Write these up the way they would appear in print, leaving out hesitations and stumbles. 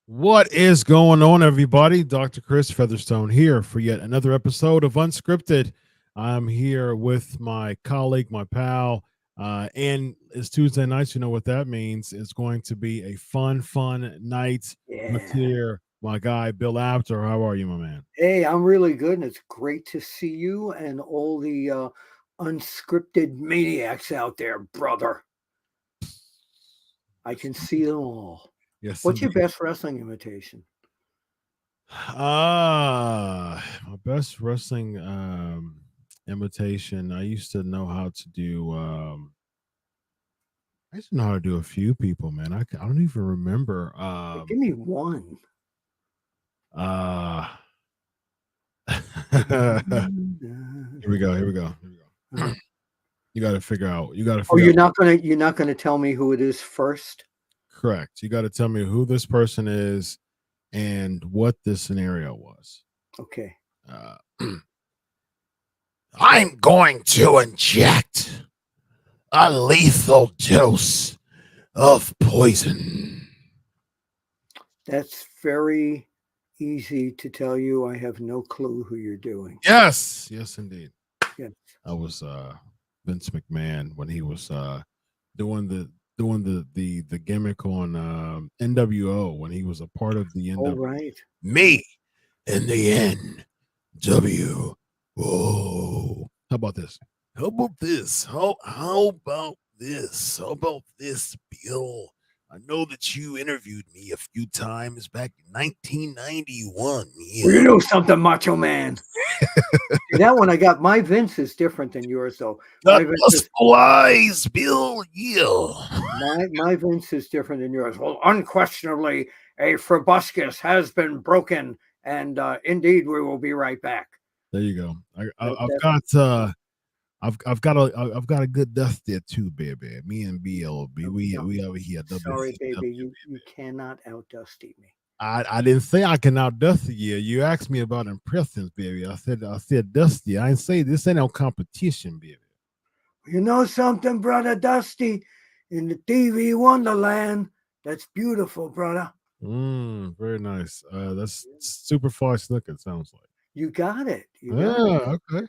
What is going on, everybody? Dr. Chris Featherstone here for yet another episode of UnSKripted. I'm here with my colleague, my pal, and it's Tuesday night. You know what that means. It's going to be a fun night. Yeah. Here, my guy, Bill Apter. How are you, my man? Hey, I'm really good, and it's great to see you and all the unscripted maniacs out there, brother. I can see them all. Yes. What's your best wrestling imitation? My best wrestling imitation. I used to know how to do. I used to know how to do a few people, man. I don't even remember. Give me one. Here we go. You got to figure out. Oh, you're not gonna tell me who it is first? Correct. You got to tell me who this person is and what this scenario was. Okay. I'm going to inject a lethal dose of poison. That's very easy to tell you. I have no clue who you're doing. Yes, indeed. Yes. I was Vince McMahon when he was doing the gimmick on NWO when he was a part of the NWO. Oh, right. Me in the NWO. How about this? How about this? How about this? How about this, Bill? I know that you interviewed me a few times back in 1991. Yeah. Well, you know something, Macho Man. That one I got. My Vince is different than yours, though. Not wise, Bill. Yeah. My Vince is different than yours. Well, unquestionably, a proboscis has been broken, and indeed, we will be right back. There you go. I've got a good dust there too, baby. Me and Bill, we over here. Sorry, baby, you cannot outdusty me. I didn't say I can outdust you. You asked me about impressions, baby. I said Dusty. I didn't say this ain't no competition, baby. You know something, brother Dusty? In the TV Wonderland, that's beautiful, brother. Very nice. That's super fast looking. Sounds like. You got it. Okay.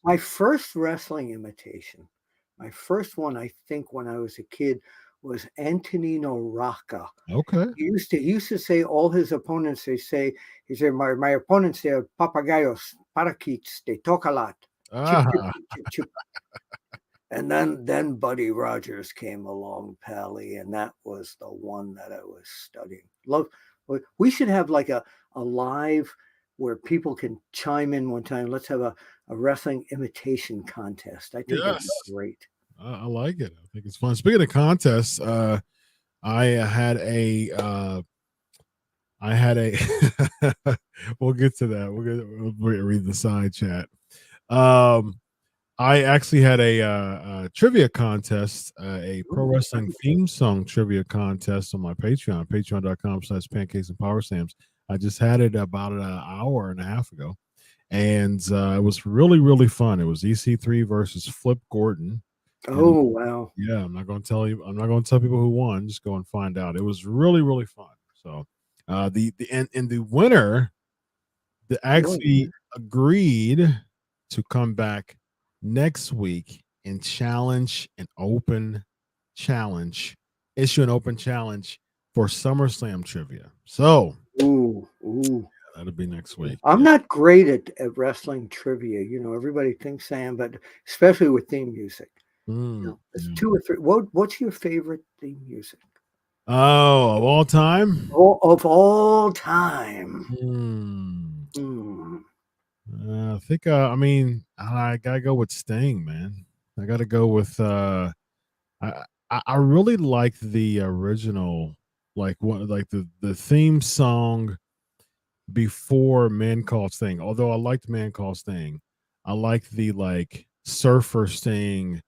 My first wrestling imitation, my first one, I think, when I was a kid, was Antonino Rocca. Okay. He used to say all his opponents. He said my opponents, they're papagayos, parakeets, they talk a lot. Chip, chip, chip, chip, chip. And then Buddy Rogers came along, Pally, and that was the one that I was studying. We should have like a live where people can chime in one time. Let's have a wrestling imitation contest. I think that's great. I like it. I think it's fun. Speaking of contests, I had a we'll get to that. We'll read the side chat. I actually had a trivia contest, a pro wrestling theme song trivia contest on my patreon.com/pancakes and power slams. I just had it about an hour and a half ago, and it was really, really fun. It was EC3 versus Flip Gordon. Oh, wow. Yeah, I'm not going to tell you. I'm not going to tell people who won. Just go and find out. It was really, really fun. So the winner that actually agreed to come back next week and issue an open challenge for SummerSlam trivia. So that'll be next week. I'm not great at wrestling trivia. Everybody thinks I am, but especially with theme music. It's 2 or 3. What's your favorite theme music? Oh, of all time? Of all time. I think I gotta go with Sting, man. I gotta go with I really like the original, the theme song before Man Called Sting. Although I liked Man Called Sting, I liked the surfer Sting,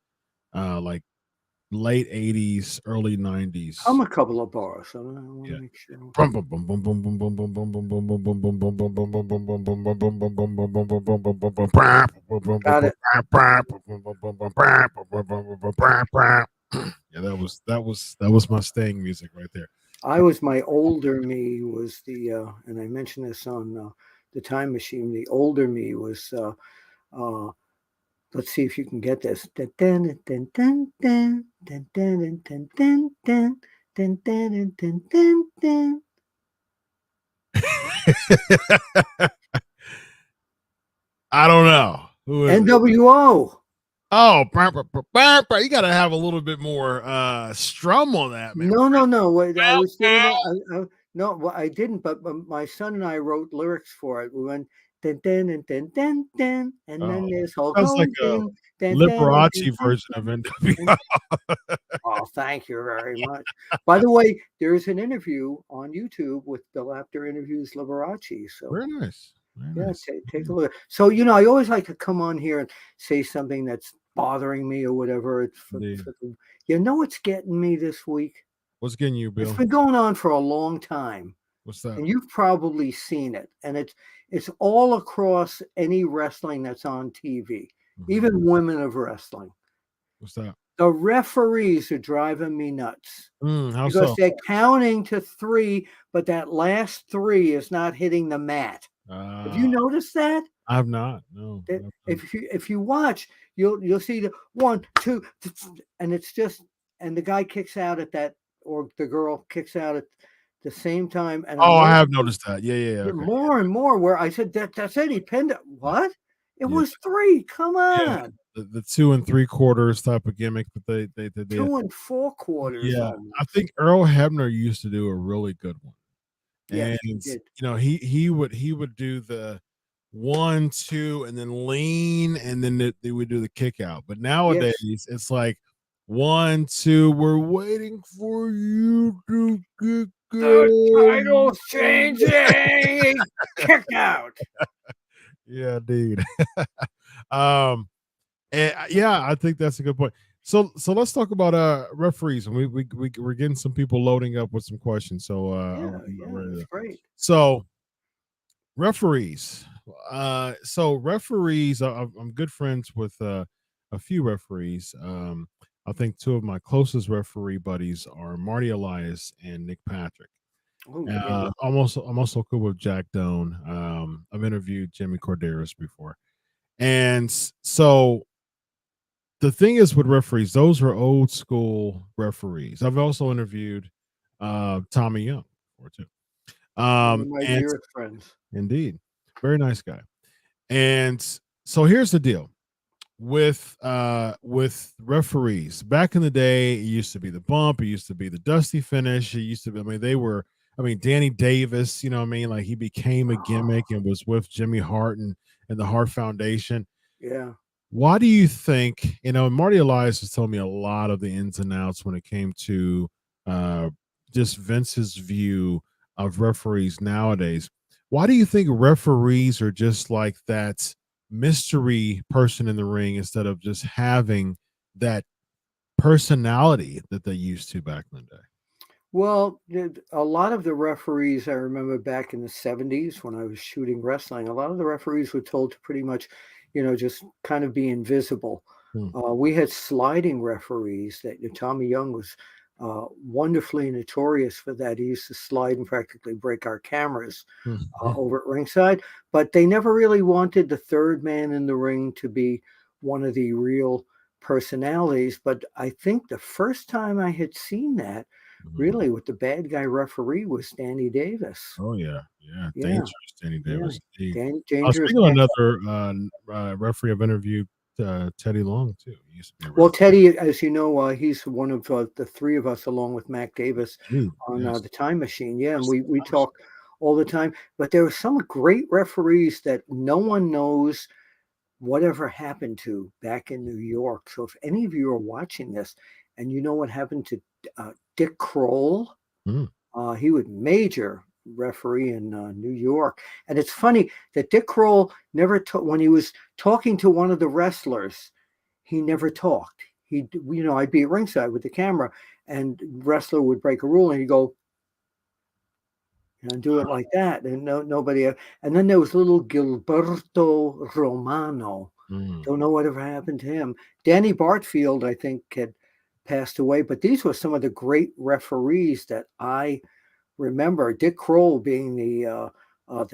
late 80s, early 90s. I'm a couple of bars. I want to make sure. Got it. Yeah, that was my Sting music right there. My older me was the and I mentioned this on the Time Machine. The older me was let's see if you can get this. I don't know. Who is NWO. Oh, you got to have a little bit more strum on that, man. No. I was doing it. No, I didn't. But my son and I wrote lyrics for it. We went and then there's Hulk Hogan. Sounds like a Liberace version of NWO. Oh, thank you very much. By the way, there's an interview on YouTube with Bill Apter interviews Liberace. So very nice. Take a look. So I always like to come on here and say something that's bothering me or whatever. What's getting me this week? What's getting you, Bill? It's been going on for a long time. What's that? And you've probably seen it. And it's all across any wrestling that's on TV, even women of wrestling. What's that? The referees are driving me nuts. How because so? they're counting to 3, but that last 3 is not hitting the mat. Have you noticed that? I have not. No. If you watch, you'll see the 1, 2, and it's just, and the guy kicks out at that, or the girl kicks out at the same time. And I have noticed that. Yeah. Okay. More and more where I said that's it. He pinned it. What? It was 3. Come on. Yeah. The 2 3/4 type of gimmick, but they 2 4/4. Yeah, almost. I think Earl Hebner used to do a really good one. Yeah, and he would do the 1, 2, and then lean, and then they would do the kick out. But nowadays it's like 1, 2. We're waiting for you to get the title's changing. Kick out. Yeah, dude. And I think that's a good point. So let's talk about referees, and we're getting some people loading up with some questions. So that's great. So referees. Referees. I'm good friends with a few referees. I think 2 of my closest referee buddies are Marty Elias and Nick Patrick. I'm also cool with Jack Doan. I've interviewed Jimmy Corderas before, and so. The thing is with referees, those are old school referees. I've also interviewed Tommy Young before too. One of my dearest friends. Indeed. Very nice guy. And so here's the deal with referees. Back in the day, it used to be the bump, it used to be the dusty finish. It used to be, I mean, Danny Davis, you know what I mean? Like he became a gimmick and was with Jimmy Hart and the Hart Foundation. Yeah. Why do you think, Marty Elias has told me a lot of the ins and outs when it came to just Vince's view of referees nowadays. Why do you think referees are just like that mystery person in the ring instead of just having that personality that they used to back in the day? Well, a lot of the referees, I remember back in the 70s when I was shooting wrestling, a lot of the referees were told to pretty much, just kind of be invisible. We had sliding referees that Tommy Young was wonderfully notorious for that. He used to slide and practically break our cameras over at ringside, but they never really wanted the third man in the ring to be one of the real personalities. But I think the first time I had seen that really with the bad guy referee was Danny Davis. Oh yeah. Dangerous Danny Davis. Dangerous. Speaking of another referee I've interviewed, Teddy Long too. He used to be well, Teddy, as you know, he's one of the three of us, along with Mac Davis, on the Time Machine. Yeah, and we talk all the time. But there were some great referees that no one knows whatever happened to back in New York. So if any of you are watching this and you know what happened to Dick Kroll, he was major referee in New York. And it's funny that Dick Kroll never when he was talking to one of the wrestlers, he never talked. I'd be at ringside with the camera and wrestler would break a rule and he'd go and do it like that. And nobody. And then there was little Gilberto Romano. Don't know whatever happened to him. Danny Bartfield, I think, had passed away. But these were some of the great referees that I remember. Dick Kroll being the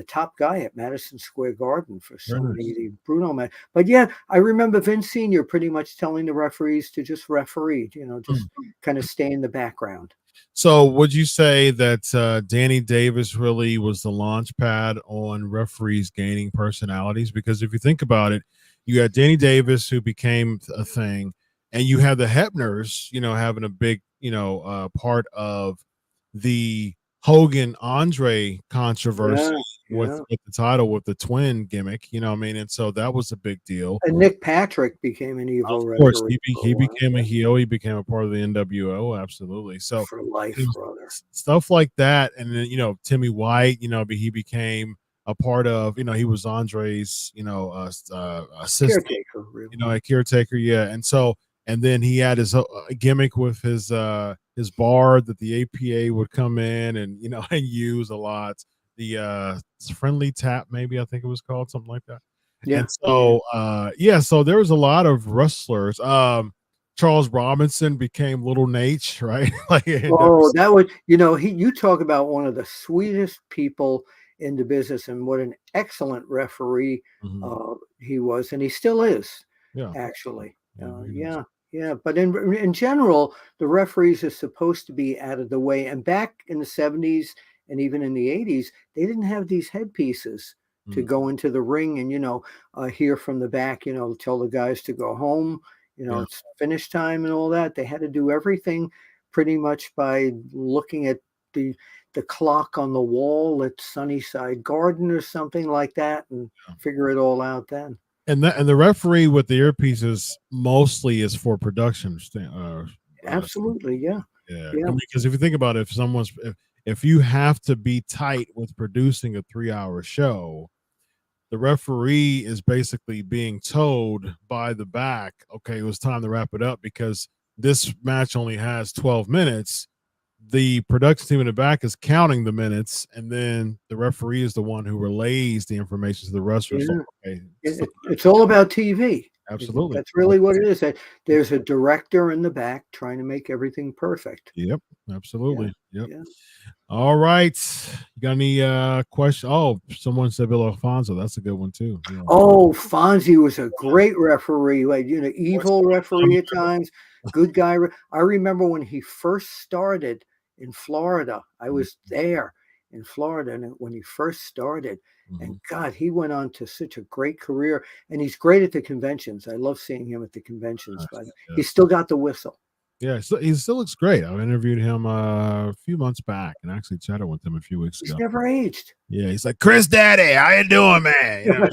top guy at Madison Square Garden for so many the Bruno match. But yeah, I remember Vince Sr. pretty much telling the referees to just referee, just kind of stay in the background. So would you say that Danny Davis really was the launch pad on referees gaining personalities? Because if you think about it, you got Danny Davis, who became a thing, and you have the Hebners, having a big, part of the Hogan Andre controversy with the title, with the twin gimmick, and so that was a big deal. And Nick Patrick became an evil referee. Of course, he became a heel. He became a part of the NWO. Absolutely. So for life, brother. Stuff like that, and then Timmy White, he became a part of. He was Andre's, assistant, caretaker, really. A caretaker, yeah. And then he had his gimmick with his bar that the APA would come in and and use a lot. The friendly tap, maybe I think it was called, something like that. Yeah. And so so there was a lot of wrestlers. Charles Robinson became Little Nate, right? That would you talk about one of the sweetest people in the business, and what an excellent referee he was, and he still is. Yeah, actually. Yeah, but in general, the referees are supposed to be out of the way. And back in the 70s and even in the 80s, they didn't have these headpieces to go into the ring and, hear from the back, tell the guys to go home, it's finish time and all that. They had to do everything pretty much by looking at the clock on the wall at Sunnyside Garden or something like that and figure it all out then. And the referee with the earpieces mostly is for production. Absolutely, yeah. I mean, because if you think about it, if you have to be tight with producing a 3-hour show, the referee is basically being told by the back, okay, it was time to wrap it up because this match only has 12 minutes. The production team in the back is counting the minutes, and then the referee is the one who relays the information to the wrestlers. Yeah. Okay. It's all about TV. Absolutely. That's really what it is. There's a director in the back trying to make everything perfect. Yep. Absolutely. Yep. Yeah. All right. You got any questions? Oh, someone said Bill Alfonso. That's a good one too. Yeah. Oh, Fonzie was a great referee. Like, evil referee at times, good guy. I remember when he first started in Florida, I was there, in Florida, and when he first started. Mhm. And God, he went on to such a great career, and he's great at the conventions. I love seeing him at the conventions, but he's still got the whistle. Yeah, so he still looks great. I interviewed him a few months back and actually chatted with him a few weeks He's ago. never aged. Yeah, he's like, Chris Daddy, how you doing, man? You know?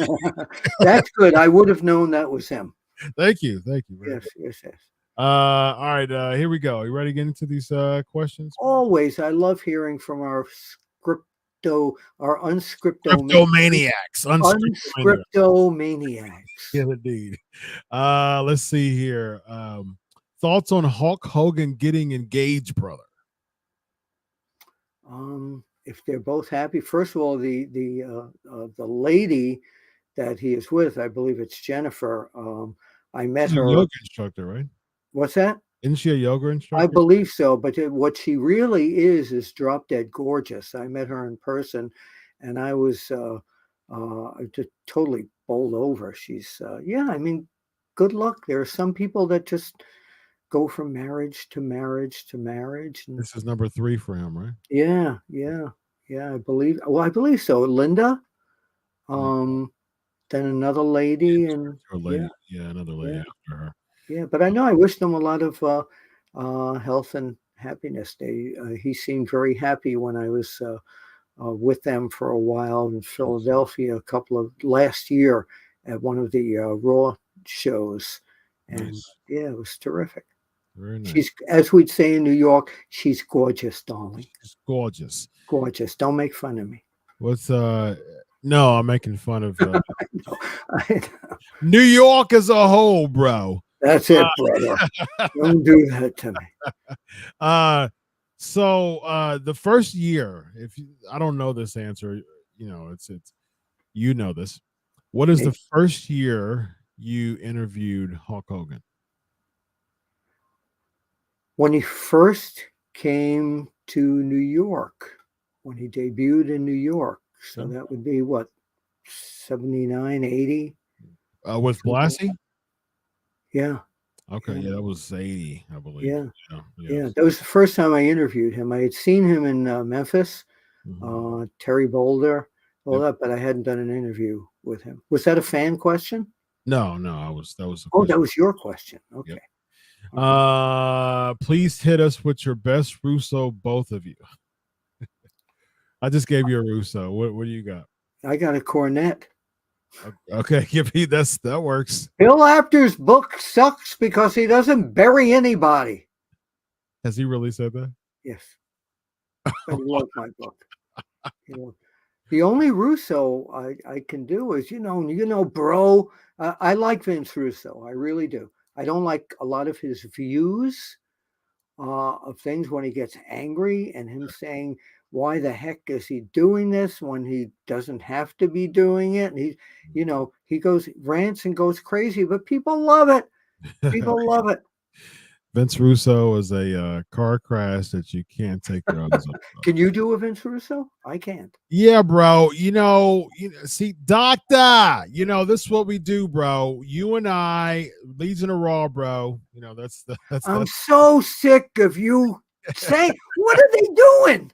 That's good. I would have known that was him. Thank you. Very Yes, good. yes. All right, here we go. You ready to get into these questions? Always. I love hearing from our unscripted Cryptomaniacs. unscriptomaniacs. Yeah, indeed. Let's see here. Thoughts on Hulk Hogan getting engaged, brother? If they're both happy, first of all, the lady that he is with, I believe it's Jennifer. I met her. Yoga instructor, right? What's that? Isn't she a yoga instructor? I believe so, but what she really is drop dead gorgeous. I met her in person, and I was just totally bowled over. She's I mean, good luck. There are some people that just go from marriage to marriage to marriage. And this is number 3 for him, right? yeah. I believe. Well, I believe so. Linda, then another lady, and another lady after her. Yeah, but I know I wish them a lot of health and happiness. He seemed very happy when I was with them for a while in Philadelphia last year at one of the Raw shows. And yeah, it was terrific. Very nice. She's, as we'd say in New York, she's gorgeous, darling. She's gorgeous. Gorgeous. Don't make fun of me. What's no, I'm making fun of I know. New York as a whole, bro. That's it, brother. Don't do that to me. So the first year, I don't know this answer, it's you know this. What is the first year you interviewed Hulk Hogan? When he first came to New York, when he debuted in New York. So that would be what, 79, 80? With Blassie? Yeah. Okay. Yeah, that was 80, I believe. Yeah. That was the first time I interviewed him. I had seen him in Memphis, Terry Boulder, all that, but I hadn't done an interview with him. Was that a fan question? No, that was that was your question. Okay. Yep. Please hit us with your best Russo, both of you. I just gave you a Russo. What do you got? I got a Cornette. Okay, that works. Bill Apter's book sucks because he doesn't bury anybody. Has he really said that? Yes. I love my book. The only Russo I can do is, bro. I like Vince Russo. I really do. I don't like a lot of his views of things when he gets angry and him saying, why the heck is he doing this when he doesn't have to be doing it? And he goes, rants and goes crazy, but people love it. People love it. Vince Russo is a car crash that you can't take your eyes off. Can you do a Vince Russo? I can't. Yeah, bro. See, doctor, this is what we do, bro. You and I, Legion of Raw, bro. That's I'm so sick of you saying, what are they doing?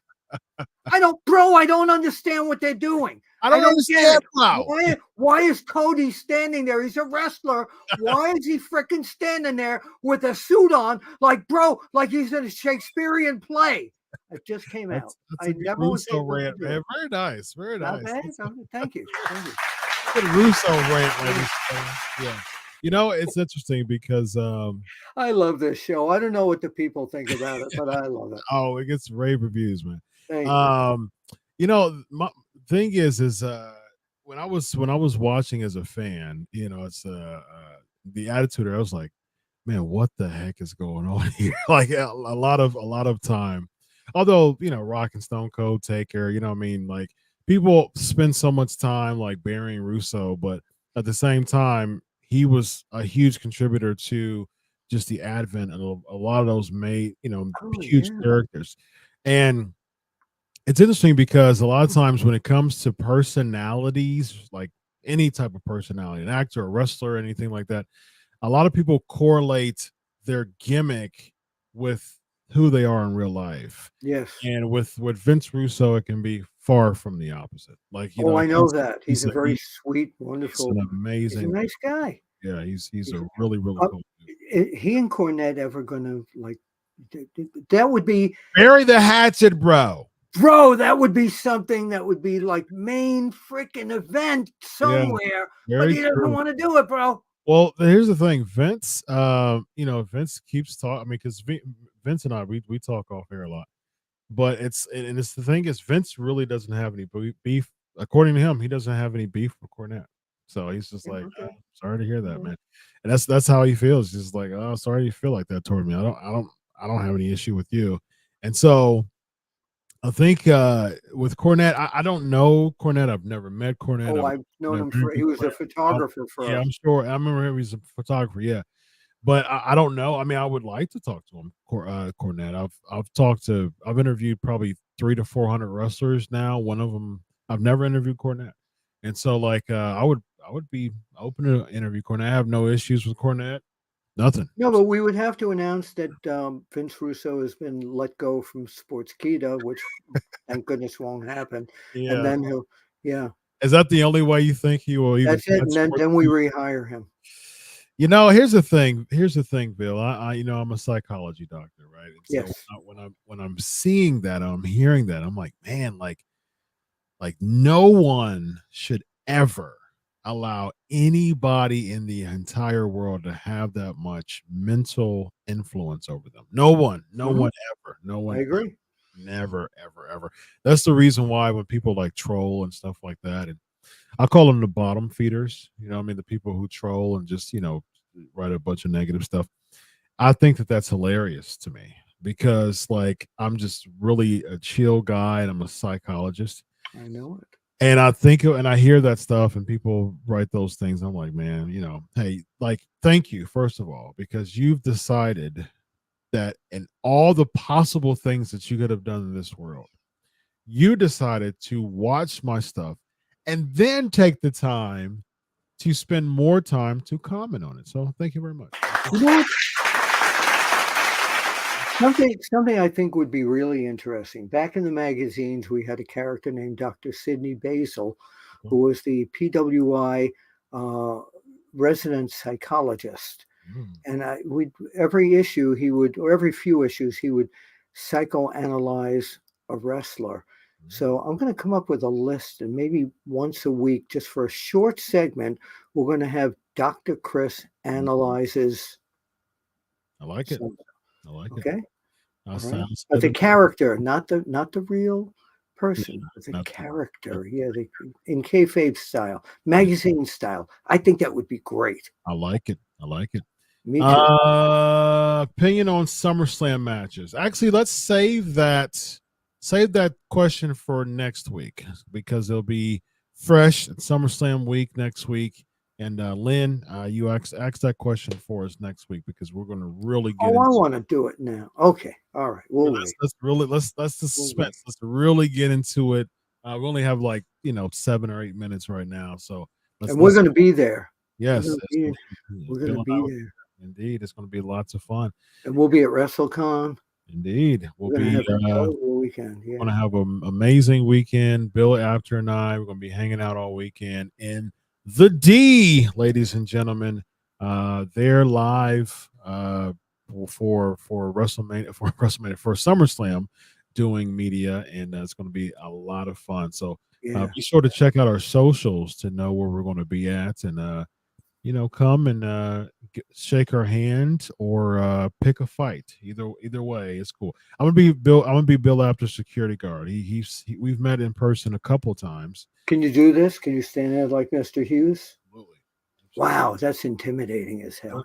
I don't understand what they're doing. I don't understand, bro. Why is Cody standing there? He's a wrestler. Why is he freaking standing there with a suit on, like he's in a Shakespearean play? It just came out. I never was able to do it. Very nice. Very nice. Thank you. Good Russo rant, ladies. Yeah. It's interesting because I love this show. I don't know what the people think about it, but I love it. Oh, it gets rave reviews, man. Thank you. My thing is when I was watching as a fan, it's the attitude. I was like, man, what the heck is going on here? Like a lot of time. Although Rock and Stone Cold Taker, like people spend so much time like burying Russo, but at the same time, he was a huge contributor to just the advent of a lot of those huge characters. And it's interesting because a lot of times when it comes to personalities, like any type of personality, an actor, a wrestler, anything like that, a lot of people correlate their gimmick with who they are in real life. Yes. And with Vince Russo, it can be far from the opposite. Like, you Oh, know, I know that. He's a very sweet, he's wonderful, an he's a amazing, nice guy. yeah, he's He's a really, really uh, cool dude. he and Cornette ever gonna like that would be Bury the hatchet, bro. bro, that would be something that would be like main freaking event Yeah, somewhere, but very he doesn't true. want to do it, bro. Well, here's the thing, Vince. You know, Vince keeps talking. I mean, because Vince and I, we talk off air a lot. But it's the thing is, Vince really doesn't have any beef. According to him, he doesn't have any beef with Cornette. So he's just like, Okay. sorry to hear that, Okay. man. And that's how he feels. He's just like, oh, sorry you feel like that toward me. I don't have any issue with you. And so I think with Cornette, I don't know Cornette. I've never met Cornette. Oh, I've I've known never him for he interviewed was a Cornette. photographer for Yeah, us. I'm sure. I remember him. He's a photographer. Yeah, but I don't know. I mean, I would like to talk to him, Cornette. I've interviewed probably 300 to 400 wrestlers now. One of them, I've never interviewed Cornette, and so like I would be open to interview Cornette. I have no issues with Cornette, nothing. No, but we would have to announce that Vince Russo has been let go from Sportskeeda, which thank goodness won't happen. And Yeah, then he'll, yeah, is that the only way you think he will even? that's it. And touch then we rehire him. You know, here's the thing. Here's the thing, Bill. You know, I'm a psychology doctor, right? And so Yes. when I'm seeing that, I'm hearing that, I'm like, man, like no one should ever allow anybody in the entire world to have that much mental influence over them. No one ever. No one I agree. never, ever, ever. That's the reason why when people like troll and stuff like that, and I call them the bottom feeders, you know what I mean? The people who troll and just, you know, write a bunch of negative stuff. I think that that's hilarious to me because like I'm just really a chill guy and I'm a psychologist. I know it. And I think, and I hear that stuff, and people write those things. I'm like, man, you know, hey, like, thank you, first of all, because you've decided that in all the possible things that you could have done in this world, you decided to watch my stuff and then take the time to spend more time to comment on it. So thank you very much. You know what? Something I think would be really interesting. Back in the magazines, we had a character named Dr. Sidney Basil, who was the PWI resident psychologist. And every issue he would, or every few issues, he would psychoanalyze a wrestler. So I'm going to come up with a list, and maybe once a week, just for a short segment, we're going to have Dr. Chris analyzes. I like it. something. I like it. Okay. Sounds But good. the character, not the real person, but the not character. Yeah, in kayfabe style, magazine style. I think that would be great. I like it. I like it. Me too. Opinion on SummerSlam matches. Actually, let's save that question for next week because it'll be fresh at SummerSlam week next week. And Lynn, you ask that question for us next week because we're going to really get. I want to do it now. Okay, all right. Let's the suspense. Let's really get into it. We only have like 7 or 8 minutes right now, so we're going to be there. Yes, we're going to be there. Indeed, it's going to be lots of fun. And we'll be at WrestleCon. Indeed, we'll be have a weekend. Yeah. We're going to have an amazing weekend. Bill, Apter, and I, we're going to be hanging out all weekend in the D, ladies and gentlemen. They're live for WrestleMania for SummerSlam doing media, and it's going to be a lot of fun. So be sure to check out our socials to know where we're going to be at, and come and shake our hand or pick a fight. Either way, it's cool. I'm gonna be Bill Apter security guard. We've met in person a couple times. Can you do this? Can you stand there like Mr. Hughes? Absolutely. Wow, that's intimidating as hell.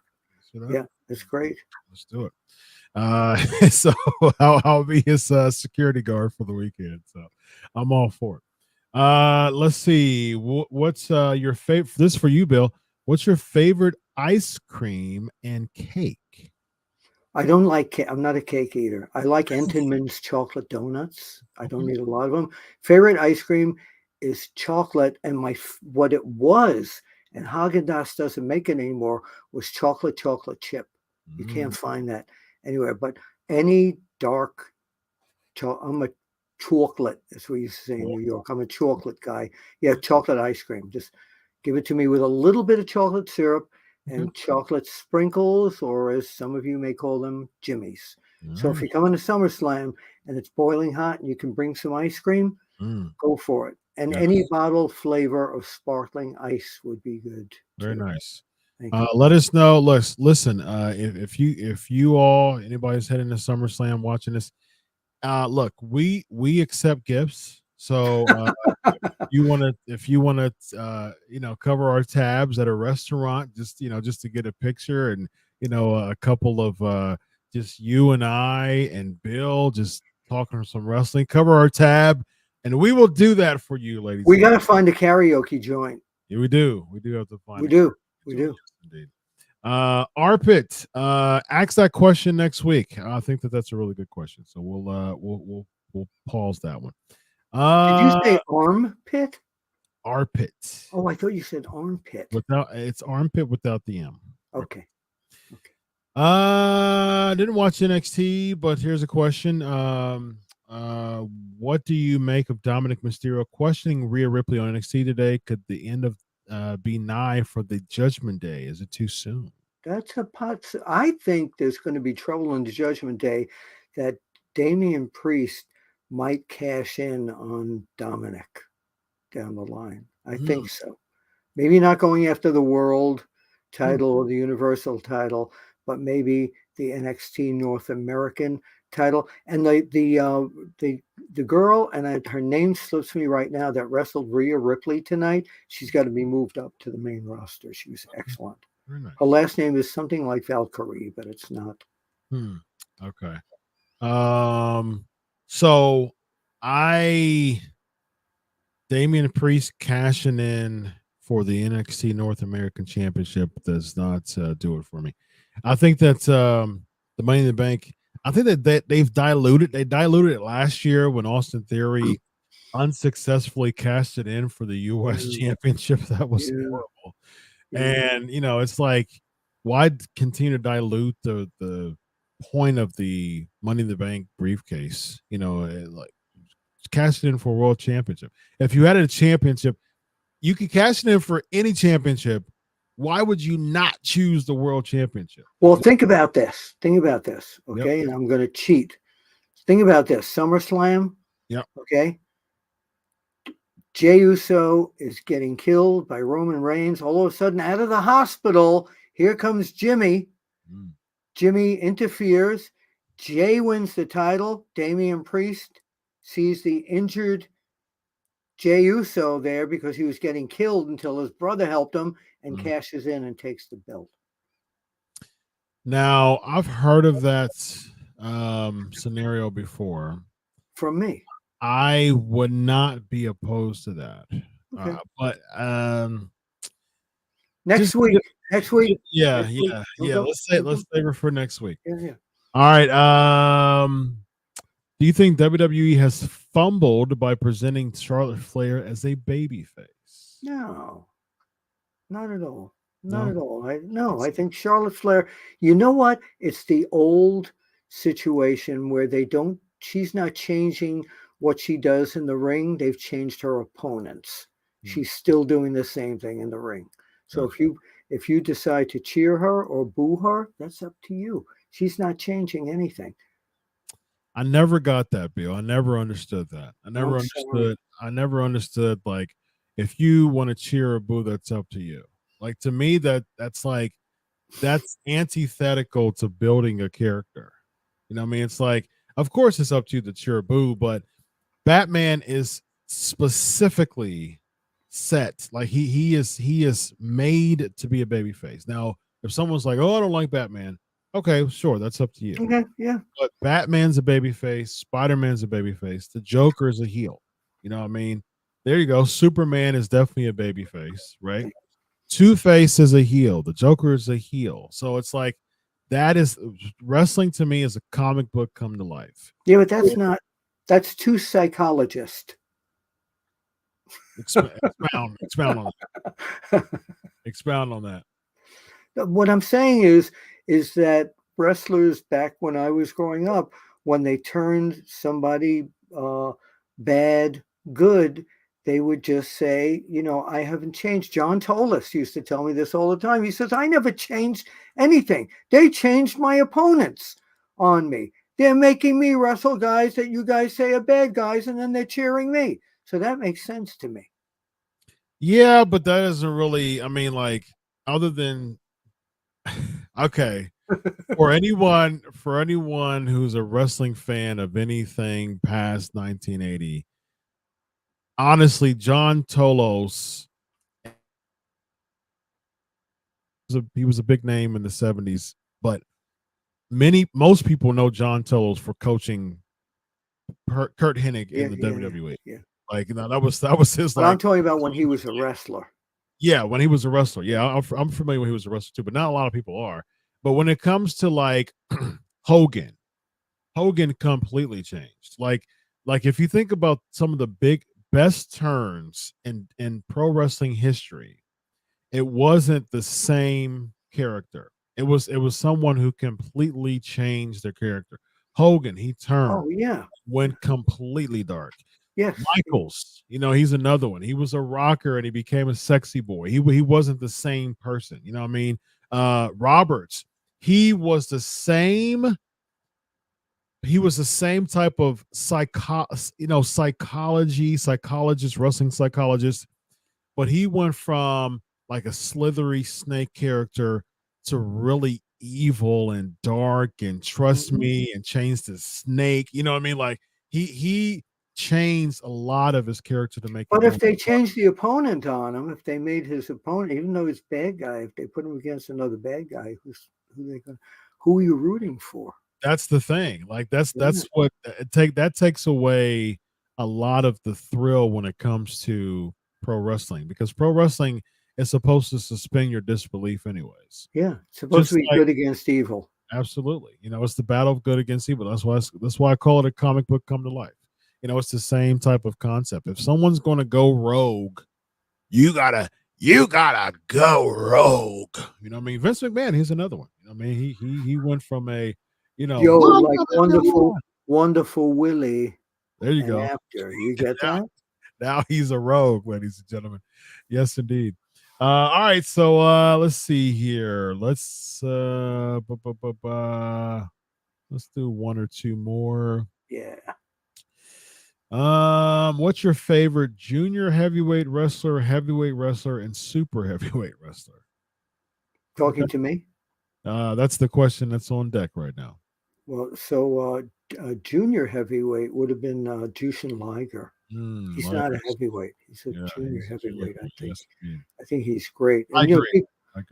Yeah, that's great. Let's do it. So I'll be his security guard for the weekend. So I'm all for it. Let's see. What's your favorite? This is for you, Bill. What's your favorite ice cream and cake? I don't like cake. I'm not a cake eater. I like Entenmann's chocolate donuts. I don't eat a lot of them. Favorite ice cream is chocolate, and what it was, and Haagen-Dazs doesn't make it anymore, was chocolate chip. You can't find that anywhere. But any dark. I'm a chocolate, as we used to say in New York. I'm a chocolate guy. Yeah, chocolate ice cream. Just give it to me with a little bit of chocolate syrup and chocolate sprinkles, or as some of you may call them, jimmies. So if you come into SummerSlam and it's boiling hot and you can bring some ice cream, go for it. And any bottle flavor of sparkling ice would be good. Very nice. Thank you. Let us know. Listen, if you all, anybody's heading to SummerSlam watching this, look, we accept gifts. So if you want to cover our tabs at a restaurant, just to get a picture, and a couple of just you and I and Bill just talking some wrestling, cover our tab, and we will do that for you, ladies. We got to find a karaoke joint. Yeah, we do have to find. We do. Indeed. Arpit, ask that question next week. I think that's a really good question. So we'll pause that one. Did you say armpit? Arpit. Oh, I thought you said armpit. It's armpit without the M. Okay. Didn't watch NXT, but here's a question. What do you make of Dominik Mysterio questioning Rhea Ripley on NXT today? Could the end of be nigh for the Judgment Day? Is it too soon? That's a pot. I think there's going to be trouble in the Judgment Day that Damian Priest might cash in on Dominik down the line. I think so. Maybe not going after the world title or the universal title, but maybe the NXT North American title. And the girl, and her name slips me right now, that wrestled Rhea Ripley tonight, she's got to be moved up to the main roster. She was excellent. Very nice. Her last name is something like Valkyrie, but it's not. Okay. So Damian Priest cashing in for the NXT North American Championship does not do it for me. I think that the Money in the Bank, I think that they've diluted. They diluted it last year when Austin Theory unsuccessfully cashed it in for the U.S. Championship. That was horrible. And it's like, why continue to dilute the point of the Money in the Bank briefcase? Like, cash it in for a world championship. If you had a championship, you could cash it in for any championship. Why would you not choose the world championship? Well, think about this. Okay. And I'm going to cheat. Think about this. SummerSlam. Yep. Okay. Jey Uso is getting killed by Roman Reigns. All of a sudden, out of the hospital, here comes Jimmy. Jimmy interferes. Jey wins the title. Damian Priest sees the injured Jey Uso there because he was getting killed until his brother helped him, and cashes in and takes the belt. Now, I've heard of that scenario before. From me. I would not be opposed to that. Okay. But next week. Yeah. Let's save her for next week. Yeah. All right. Do you think WWE has fumbled by presenting Charlotte Flair as a babyface? No, not at all. Not at all. I think Charlotte Flair, you know what? It's the old situation where she's not changing what she does in the ring. They've changed her opponents. She's still doing the same thing in the ring. So if you decide to cheer her or boo her, that's up to you. She's not changing anything. I never got that, Bill. I never understood that. I never understood, like, if you want to cheer or boo, that's up to you. Like, to me, that's antithetical to building a character. You know what I mean? It's like, of course it's up to you to cheer or boo, but Batman is specifically set. Like, he is made to be a babyface. Now, if someone's like, oh, I don't like Batman, okay, sure, that's up to you. Okay, yeah. But Batman's a babyface, Spider-Man's a babyface, the Joker is a heel. You know what I mean? There you go. Superman is definitely a babyface, right? Two-Face is a heel. The Joker is a heel. So it's like, that is wrestling to me is a comic book come to life. Yeah, but that's too psychologist. Expound on that. Expound on that. What I'm saying is that wrestlers back when I was growing up, when they turned somebody bad good, they would just say, I haven't changed. John Tolis used to tell me this all the time. He says, I never changed anything. They changed my opponents on me. They're making me wrestle guys that you guys say are bad guys, and then they're cheering me. So that makes sense to me. Yeah, but that doesn't really, I mean, like, other than okay. For anyone who's a wrestling fan of anything past 1980, honestly, John Tolos, he was a big name in the 70s, but most people know John Tolos for coaching Kurt Hennig in the WWE. Yeah. Like, that was his. But I'm talking about when he was a wrestler. Yeah, when he was a wrestler. Yeah, I'm familiar when he was a wrestler too, but not a lot of people are. But when it comes to like Hogan completely changed. Like if you think about some of the best turns in pro wrestling history, it wasn't the same character. It was someone who completely changed their character. Hogan, he turned, went completely dark. Yes. Michaels, he's another one. He was a rocker and he became a sexy boy. He wasn't the same person. You know what I mean? Roberts, he was the same type of psychologist, wrestling psychologist, but he went from like a slithery snake character to really evil and dark and trust me and changed to snake. You know what I mean? Like he changed a lot of his character to make. But if they changed the opponent on him, if they made his opponent, even though he's a bad guy, if they put him against another bad guy, who are you rooting for? That's the thing. Like that's what that takes away a lot of the thrill when it comes to pro wrestling, because pro wrestling is supposed to suspend your disbelief anyways. Yeah, it's supposed to be good against evil. Absolutely. It's the battle of good against evil. That's why I call it a comic book come to life. It's the same type of concept. If someone's going to go rogue, you gotta go rogue. You know what I mean? Vince McMahon, he's another one. You know what I mean? He went from a, like wonderful Willie. There you go. Apter. You get that? Now he's a rogue, ladies and gentlemen. Yes, indeed. All right, so let's see here. Let's do one or two more. Yeah. What's your favorite junior heavyweight wrestler, and super heavyweight wrestler? Talking to me? That's the question that's on deck right now. Well, so junior heavyweight would have been Jushin Liger. He's not a heavyweight. He's a junior heavyweight, I think. Yes, I think he's great. And, I agree.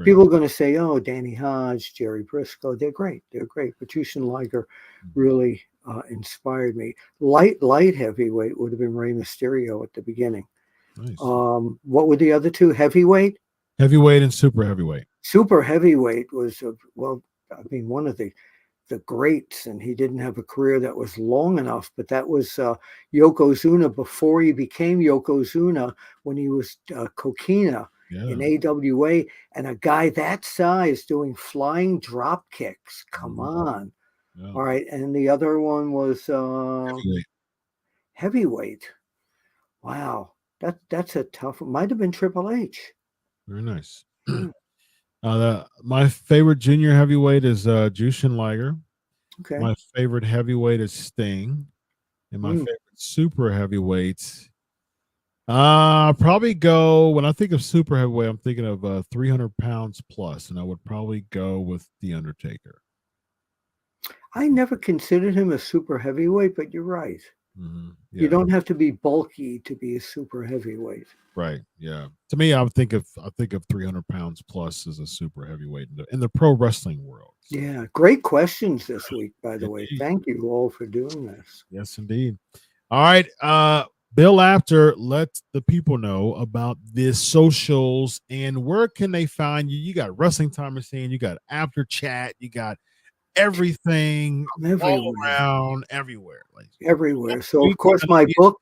People are going to say, oh, Danny Hodge, Jerry Briscoe, they're great. But Jushin Liger really inspired me. Light heavyweight would have been Rey Mysterio at the beginning. Nice. What were the other two? Heavyweight and super heavyweight. Super heavyweight was one of the greats, and he didn't have a career that was long enough, but that was Yokozuna before he became Yokozuna, when he was Kokina in AWA, and a guy that size doing flying drop kicks. Come on. Yeah. All right. And the other one was heavyweight. Wow. That's a tough one. Might have been Triple H. Very nice. My favorite junior heavyweight is Jushin Liger. Okay. My favorite heavyweight is Sting, and my favorite super heavyweight. Probably go, when I think of super heavyweight, I'm thinking of 300 pounds plus, and I would probably go with The Undertaker. I never considered him a super heavyweight, but you're right. Mm-hmm. Yeah. You don't have to be bulky to be a super heavyweight. Right. Yeah. To me, I think of 300 pounds plus as a super heavyweight in the pro wrestling world. So. Yeah. Great questions this week, by the way. Thank you all for doing this. Yes, indeed. All right. Bill Apter, let the people know about the socials and where can they find you. You got Wrestling Time Machine, you got Apter Chat, you got everything all around everywhere. Everywhere. So of course my book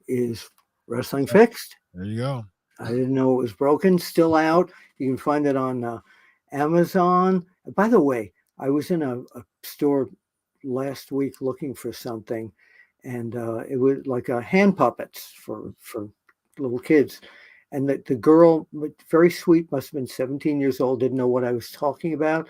is Wrestling Fixed. There you go. I didn't know it was broken. Still out. You can find it on Amazon. By the way, I was in a store last week looking for something, and it was like hand puppets for little kids. And the girl, very sweet, must have been 17 years old, didn't know what I was talking about.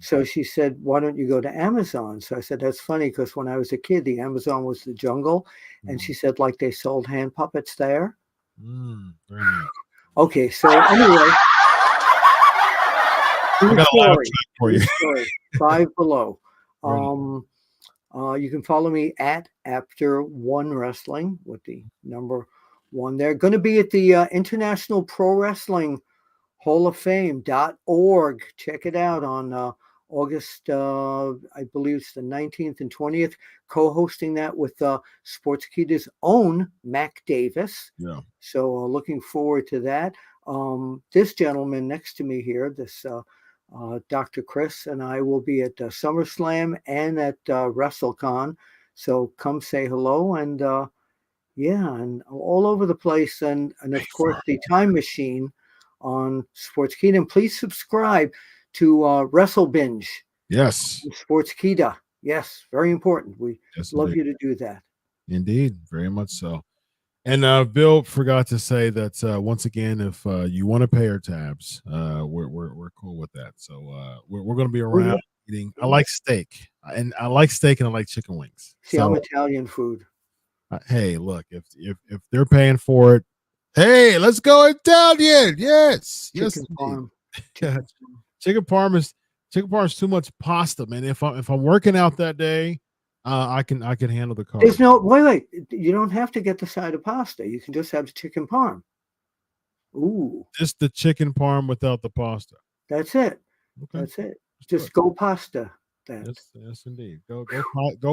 So she said, "Why don't you go to Amazon?" So I said, "That's funny, because when I was a kid, the Amazon was the jungle." And she said, like, they sold hand puppets there. Very nice. Okay, so anyway, I got a laugh track for you. Five Below. Right. You can follow me at Apter One Wrestling with the number 1 there. Going to be at the International Pro Wrestling Hall of Fame.org. Check it out on August, I believe it's the 19th and 20th, co-hosting that with Sportskeeda's own Mac Davis. Yeah. So looking forward to that. This gentleman next to me here, this Dr. Chris, and I will be at SummerSlam and at WrestleCon. So come say hello, and and all over the place. And of course, the Time Machine on Sportskeeda. And please subscribe to Wrestle Binge. Yes. Sportskeeda. Yes, very important. We love indeed. you to do that. Indeed, very much so. And Bill forgot to say that once again, if you want to pay our tabs, we're cool with that. So we're going to be around eating. I like steak, and I like chicken wings. See, I'm Italian food. Hey, look, if they're paying for it, hey, let's go Italian. Yes, Chicken parm. Chicken parm is too much pasta, man. If I'm working out that day, I can handle the carbs. There's no wait. You don't have to get the side of pasta. You can just have the chicken parm. Ooh, just the chicken parm without the pasta. That's it. Okay. That's it. Just go pasta. That. Yes, indeed. Go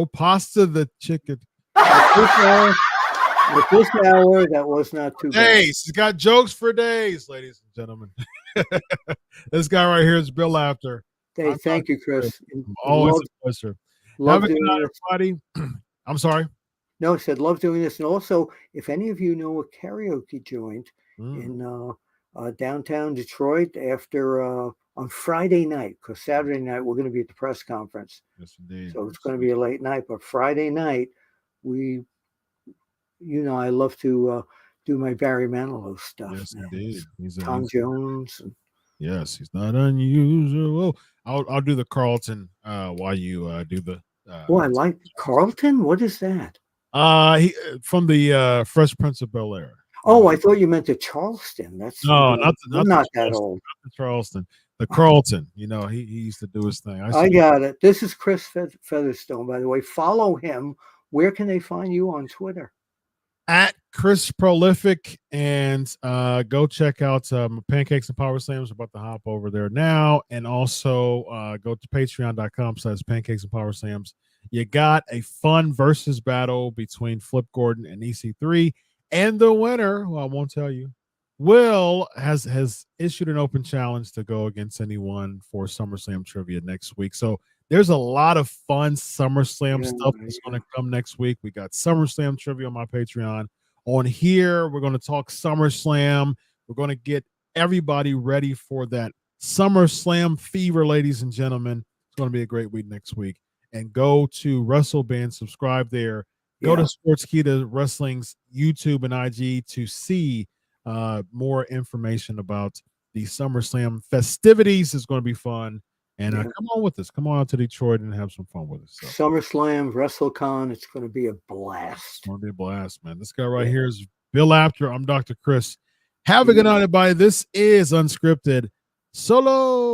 pasta the chicken. With this hour, that was not too bad. He's got jokes for days, ladies and gentlemen. This guy right here is Bill Apter. Hey, thank you, Chris. Always a pleasure. Love Have a good night, everybody. I'm sorry. No, I said love doing this. And also, if any of you know a karaoke joint in downtown Detroit after on Friday night, because Saturday night we're going to be at the press conference. Yes, indeed. So it's going to be a late night, but Friday night I love to do my Barry Manilow stuff. Yes, indeed. He's Tom Jones. Yes, he's not unusual. I'll do the Carlton while you do the. I like Carlton. What is that? He from the Fresh Prince of Bel-Air. Oh, I thought you meant the Charleston. That's not that old. Not the Charleston. The Carlton. He used to do his thing. I got it. This is Chris Featherstone, by the way. Follow him. Where can they find you on Twitter? At Chris Prolific, and go check out Pancakes and Power Slams. About to hop over there now, and also go to patreon.com/pancakes and power slams. You got a fun versus battle between Flip Gordon and EC3, and the winner, who I won't tell you, Will has issued an open challenge to go against anyone for SummerSlam trivia next week. So there's a lot of fun SummerSlam stuff that's going to come next week. We got SummerSlam trivia on my Patreon. On here, we're going to talk SummerSlam. We're going to get everybody ready for that SummerSlam fever, ladies and gentlemen. It's going to be a great week next week. And go to WrestleBand, subscribe there. Go to Sportskeeda Wrestling's YouTube and IG to see more information about the SummerSlam festivities. It's going to be fun. And come on with us. Come on out to Detroit and have some fun with us. So. SummerSlam, WrestleCon, it's going to be a blast. It's going to be a blast, man. This guy right here is Bill Apter. I'm Dr. Chris. Have a good night, everybody. This is UnSKripted. Solo.